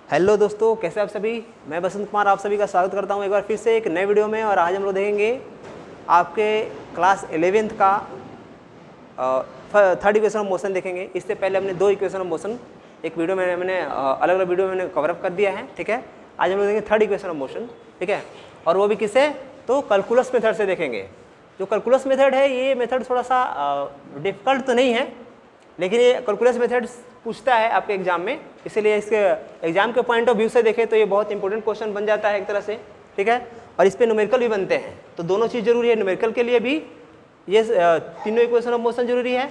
Hello दोस्तों, कैसे आप सभी। मैं बसंत कुमार आप सभी का स्वागत करता हूं एक बार फिर से एक नए वीडियो में। और आज हम लोग देखेंगे आपके क्लास 11th का थर्ड इक्वेशन ऑफ मोशन देखेंगे। इससे पहले हमने दो इक्वेशन ऑफ मोशन एक वीडियो में मैंने अलग अलग वीडियो में मैंने कवर अप कर दिया है, ठीक है। आज हम लोग देखेंगे थर्ड इक्वेशन ऑफ मोशन, ठीक है। और वो भी किससे, तो कैलकुलस मेथड से देखेंगे। जो कैलकुलस मेथड है ये मेथड थोड़ा सा डिफिकल्ट तो नहीं है, लेकिन ये कैलकुलस मेथड पूछता है आपके एग्जाम में, इसीलिए इसके एग्जाम के पॉइंट ऑफ व्यू से देखें तो ये बहुत इंपॉर्टेंट क्वेश्चन बन जाता है एक तरह से, ठीक है। और इस पे न्यूमेरिकल भी बनते हैं, तो दोनों चीज़ जरूरी है। न्यूमेरिकल के लिए भी ये तीनों इक्वेशन ऑफ मोशन जरूरी है,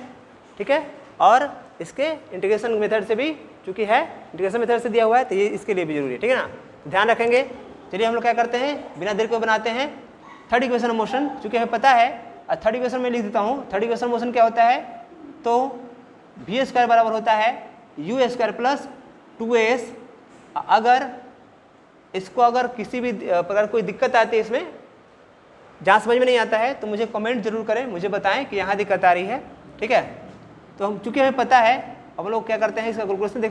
ठीक है। और इसके इंटीग्रेशन मेथड से भी, चूंकि है इंटीग्रेशन मेथड से दिया हुआ है, तो ये इसके लिए भी जरूरी है, ठीक है ना। ध्यान रखेंगे। चलिए हम लोग क्या करते हैं, बिना देर को बनाते हैं थर्ड इक्वेशन ऑफ मोशन। चूंकि हमें पता है, थर्ड इक्वेशन में लिख देता हूँ। थर्ड इक्वेशन मोशन क्या होता है, तो वी स्क्वायर बराबर होता है यू स्क्वायर प्लस 2s। अगर किसी भी प्रकार कोई दिक्कत आती है इसमें, जहाँ समझ में नहीं आता है, तो मुझे कमेंट जरूर करें, मुझे बताएं कि यहाँ दिक्कत आ रही है, ठीक है। तो हम चूँकि हमें पता है, अब हम लोग क्या करते हैं, इसका कैलकुलेशन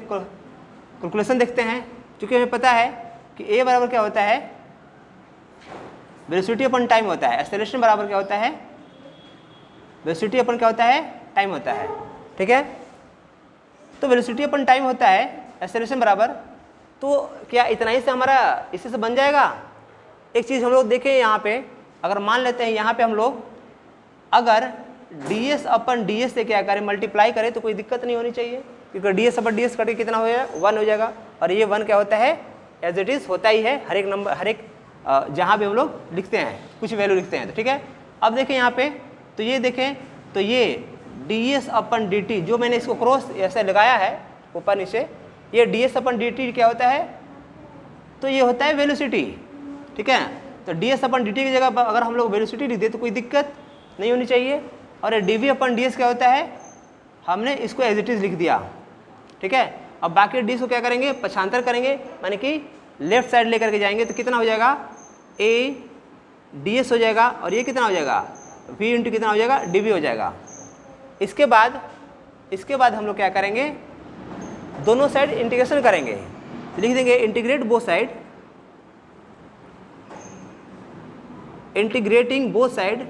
देखते हैं। चूँकि हमें पता है कि a बराबर क्या होता है, वेलोसिटी अपन टाइम होता है। एक्सेलरेशन बराबर क्या होता है, वेलोसिटी अपन क्या होता है, टाइम होता है, ठीक है। तो वेलोसिटी अपन टाइम होता है, एक्सेलरेशन बराबर, तो क्या इतना ही से हमारा इसी से बन जाएगा। एक चीज़ हम लोग देखें यहाँ पे, अगर मान लेते हैं यहाँ पे हम लोग अगर ds अपन ds से क्या करें, मल्टीप्लाई करें, तो कोई दिक्कत नहीं होनी चाहिए, क्योंकि ds अपन ds करके कितना हो जाएगा, 1 हो जाएगा। और ये 1 क्या होता है, एज इट इज़ होता ही है हर एक नंबर, हर एक जहाँ भी हम लोग लिखते हैं कुछ वैल्यू लिखते हैं, तो ठीक है। अब देखें यहाँ पे, तो ये देखें, तो ये ds अपन dt, जो मैंने इसको क्रॉस ऐसे लगाया है ऊपर नीचे, ये ds अपन dt क्या होता है, तो ये होता है वेलोसिटी, ठीक है। तो ds अपन dt की जगह अगर हम लोग वेलोसिटी लिख दे तो कोई दिक्कत नहीं होनी चाहिए। और ये dv अपन ds क्या होता है, हमने इसको एज इट इज लिख दिया, ठीक है। अब बाकी ds को क्या करेंगे, पक्षांतर करेंगे, माने कि लेफ्ट साइड लेकर के जाएंगे, तो कितना हो जाएगा, a ds हो जाएगा, और ये कितना हो जाएगा, v इंटू कितना हो जाएगा, dv हो जाएगा। इसके बाद हम लोग क्या करेंगे, दोनों साइड इंटीग्रेशन करेंगे, लिख देंगे integrate both side, integrating both side.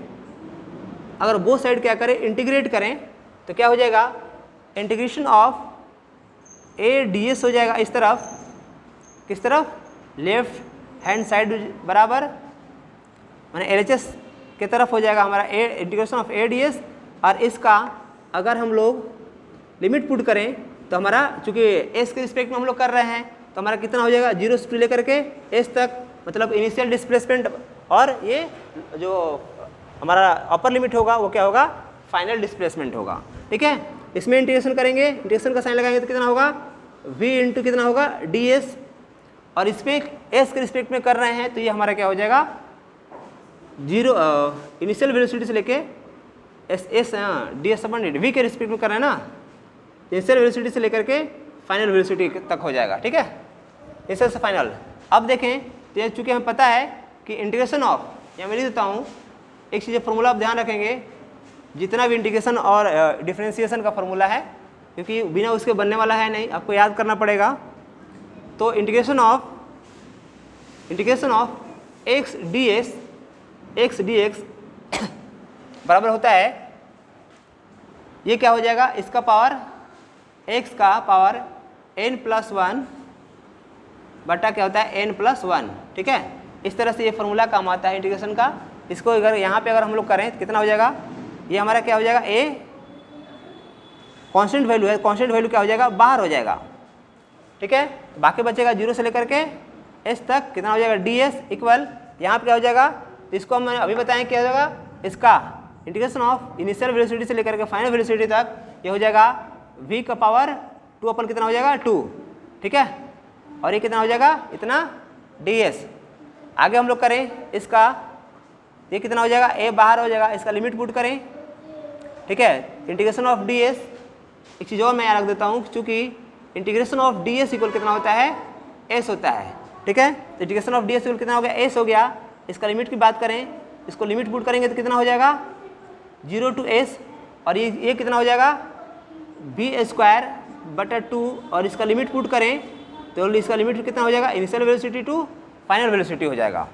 अगर बोथ साइड क्या करें, इंटीग्रेट करें, तो क्या हो जाएगा, इंटीग्रेशन ऑफ a ds हो जाएगा इस तरफ, किस तरफ, लेफ्ट हैंड साइड बराबर, माने LHS की तरफ हो जाएगा हमारा इंटीग्रेशन ऑफ a ds। और इसका अगर हम लोग लिमिट पुट करें, तो हमारा चूंकि s के रिस्पेक्ट में हम लोग कर रहे हैं, तो हमारा कितना हो जाएगा, 0 से लेकर के s तक, मतलब इनिशियल डिस्प्लेसमेंट, और ये जो हमारा अपर लिमिट होगा वो क्या होगा, फाइनल डिस्प्लेसमेंट होगा, ठीक है। इसमें इंटीग्रेशन करेंगे, इंटीग्रेशन का साइन लगाएंगे तो कितना होगा, v इंटू कितना होगा, ds। और इसमें s के रिस्पेक्ट में कर रहे हैं, तो ये हमारा क्या हो जाएगा, 0 इनिशियल वेलोसिटी से लेके ds अपन v के रिस्पेक्ट में कर रहे हैं ना, इनिशियल वेलोसिटी से लेकर के फाइनल वेलोसिटी तक हो जाएगा, ठीक है, इनिशियल से फाइनल। अब देखें, तो ये चूँकि हमें पता है कि इंटीग्रेशन ऑफ, या मैं लिख देता हूँ एक चीज़, फॉर्मूला आप ध्यान रखेंगे, जितना भी इंटीग्रेशन और डिफरेंशिएशन का फॉर्मूला है, क्योंकि बिना उसके बनने वाला है नहीं, आपको याद करना पड़ेगा। तो इंटीग्रेशन ऑफ x dx बराबर होता है, ये क्या हो जाएगा, इसका पावर x का पावर n+1 बटा क्या होता है, n+1, ठीक है। इस तरह से ये फॉर्मूला काम आता है इंटीग्रेशन का। इसको अगर यहाँ पे अगर हम लोग करें तो कितना हो जाएगा, ये हमारा क्या हो जाएगा, a कांस्टेंट वैल्यू है, कांस्टेंट वैल्यू क्या हो जाएगा, बाहर हो जाएगा, ठीक है। बाकी बचेगा 0 से लेकर के s तक, कितना हो जाएगा, ds इक्वल, यहाँ पे क्या हो जाएगा, इसको हम अभी बताएं क्या हो जाएगा, इसका इंटीग्रेशन ऑफ इनिशियल वेलोसिटी से लेकर के फाइनल वेलोसिटी तक, ये हो जाएगा v का पावर 2 अपन कितना हो जाएगा, 2, ठीक है। और ये कितना हो जाएगा, इतना ds। आगे हम लोग करें इसका, ये कितना हो जाएगा, a बाहर हो जाएगा, इसका लिमिट पुट करें, ठीक है। इंटीग्रेशन ऑफ ds, एक चीज़ और मैं यहाँ रख देता हूँ, चूँकि इंटीग्रेशन ऑफ ds इक्वल कितना होता है, s होता है, ठीक है। तो इंटीग्रेशन ऑफ ds इक्वल कितना हो गया, s हो गया। इसका लिमिट की बात करें, इसको लिमिट पुट करेंगे तो कितना हो जाएगा, 0 to s, और ये कितना हो जाएगा, b² बटा 2, और इसका लिमिट पुट करें तो इसका लिमिट कितना हो जाएगा, initial velocity to final velocity हो जाएगा।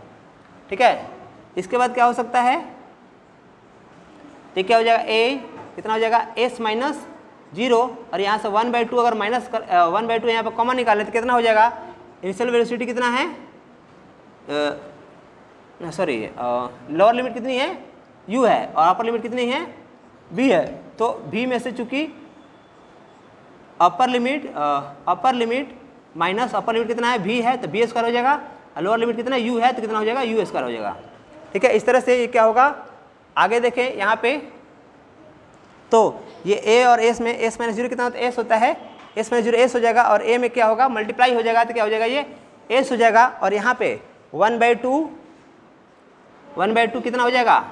ठीक है, इसके बाद क्या हो सकता है, तो क्या हो जाएगा, ए कितना हो जाएगा, एस माइनस 0 और यहाँ से 1/2 अगर माइनस 1/2 यहाँ पर कॉमन निकाले तो कितना हो जाएगा, इनिशियल वेलोसिटी कितना है, सॉरी लोअर लिमिट कितनी है, u है और अपर लिमिट कितनी है, v है। तो v में से चूंकि upper limit minus upper limit कितना है, v है, तो v स्क्वायर हो जाएगा, लोअर लिमिट कितना u है तो कितना हो जाएगा, u स्क्वायर हो जाएगा। ठीक है, इस तरह से ये क्या होगा, आगे देखें यहाँ पे, तो ये a और s में s माइनस 0 कितना होता है, s होता है, s माइनस 0 s हो जाएगा और a में क्या होगा, मल्टीप्लाई हो जाएगा तो क्या हो जाएगा, ये s हो जाएगा और यहाँ पे 1/2 कितना हो जाएगा,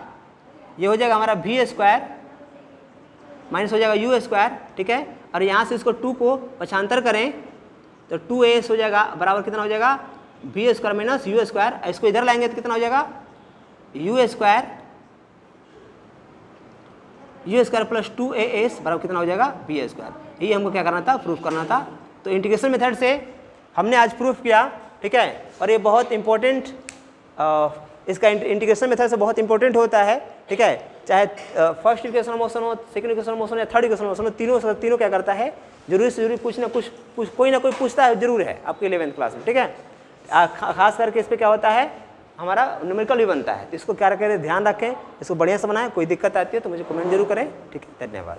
ये हो जाएगा हमारा v स्क्वायर माइनस हो जाएगा u स्क्वायर। ठीक है, और यहाँ से इसको 2 को पक्षांतर करें तो 2as हो जाएगा बराबर कितना हो जाएगा, v square minus u square. इसको इधर लाएंगे तो कितना हो जाएगा, u स्क्वायर प्लस 2as बराबर कितना हो जाएगा, v स्क्वायर। यही हमको क्या करना था, प्रूफ करना था। तो इंटीग्रेशन मेथड से हमने आज प्रूफ किया। ठीक है, और ये बहुत इंपॉर्टेंट, इसका इंटीग्रेशन मेथड से बहुत इंपॉर्टेंट होता है। ठीक है, चाहे फर्स्ट इक्वेशन मोशन हो, सेकंड इक्वेशन मोशन या थर्ड इक्वेशन मोशन हो, तीनों क्या करता है, जरूरी से जरूरी कुछ ना कुछ कोई ना कोई पूछता है जरूर है आपके 11th क्लास में। ठीक है, खास करके इस पर क्या होता है, हमारा न्यूमेरिकल भी बनता है। तो इसको क्या करें, ध्यान रखें, इसको बढ़िया से बनाएं। कोई दिक्कत आती है तो मुझे कमेंट जरूर करें। ठीक है, धन्यवाद।